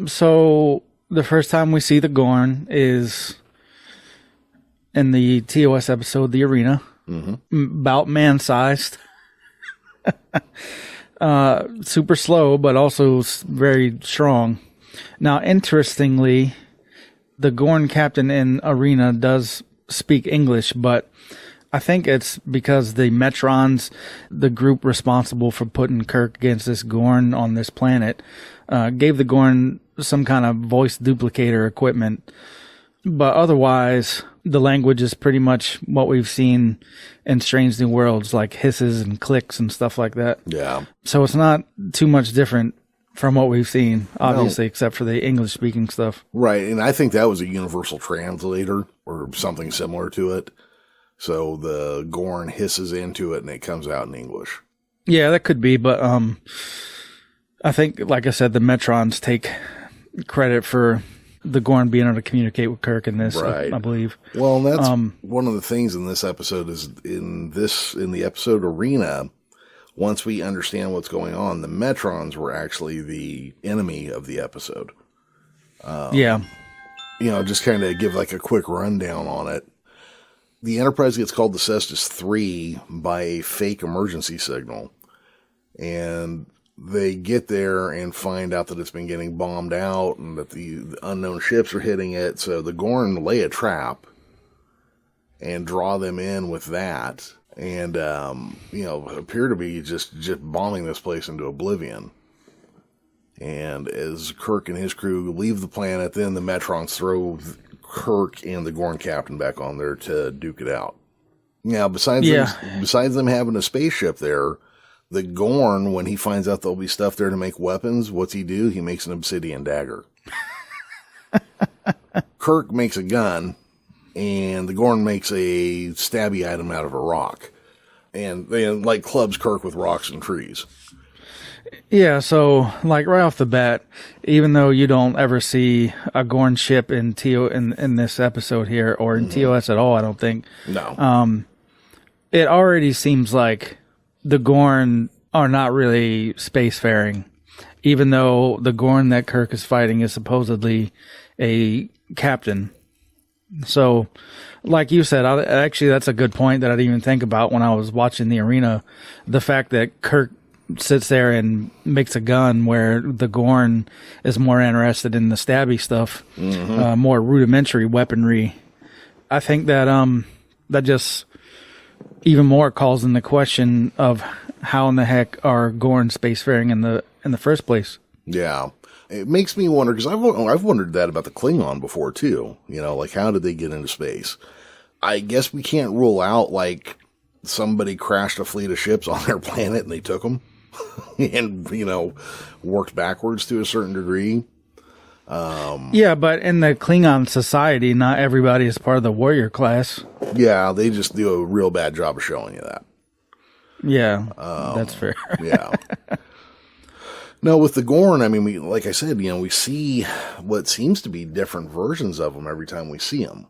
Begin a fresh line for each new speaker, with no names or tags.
So the first time we see the Gorn is in the TOS episode, The Arena, about man-sized. Super slow, but also very strong. Now, interestingly, the Gorn captain in Arena does speak English, but I think it's because the Metrons, the group responsible for putting Kirk against this Gorn on this planet, gave the Gorn some kind of voice duplicator equipment. But otherwise, the language is pretty much what we've seen in Strange New Worlds, like hisses and clicks and stuff like that.
Yeah.
So it's not too much different from what we've seen, obviously, except for the English-speaking stuff.
Right, and I think that was a universal translator or something similar to it. So the Gorn hisses into it and it comes out in English.
Yeah, that could be, but I think, like I said, the Metrons take credit for the Gorn being able to communicate with Kirk in this,
right.
I believe.
Well, and that's one of the things in this episode is in the episode Arena, once we understand what's going on, the Metrons were actually the enemy of the episode.
Yeah.
You know, just kind of give like a quick rundown on it. The Enterprise gets called to Cestus 3 by a fake emergency signal. And they get there and find out that it's been getting bombed out and that the unknown ships are hitting it. So the Gorn lay a trap and draw them in with that. And, you know, appear to be just bombing this place into oblivion. And as Kirk and his crew leave the planet, then the Metrons throw Kirk and the Gorn captain back on there to duke it out. Now, besides them having a spaceship there, the Gorn, when he finds out there'll be stuff there to make weapons, what's he do? He makes an obsidian dagger. Kirk makes a gun, and the Gorn makes a stabby item out of a rock. And they, like, clubs Kirk with rocks and trees.
Yeah, so, like, right off the bat, even though you don't ever see a Gorn ship in this episode here, or in TOS at all, I don't think.
No.
It already seems like the Gorn are not really spacefaring, even though the Gorn that Kirk is fighting is supposedly a captain. So, like you said, actually, that's a good point that I didn't even think about when I was watching the Arena. The fact that Kirk sits there and makes a gun where the Gorn is more interested in the stabby stuff, more rudimentary weaponry. I think that that just even more calls in the question of how in the heck are Gorn spacefaring in the first place.
Yeah. It makes me wonder, because I've wondered that about the Klingon before, too. You know, like, how did they get into space? I guess we can't rule out, like, somebody crashed a fleet of ships on their planet and they took them and, you know, worked backwards to a certain degree.
Yeah, but in the Klingon society, not everybody is part of the warrior class.
Yeah, they just do a real bad job of showing you that.
Yeah, that's fair.
Yeah. No, with the Gorn, I mean, like I said, you know, we see what seems to be different versions of them every time we see them.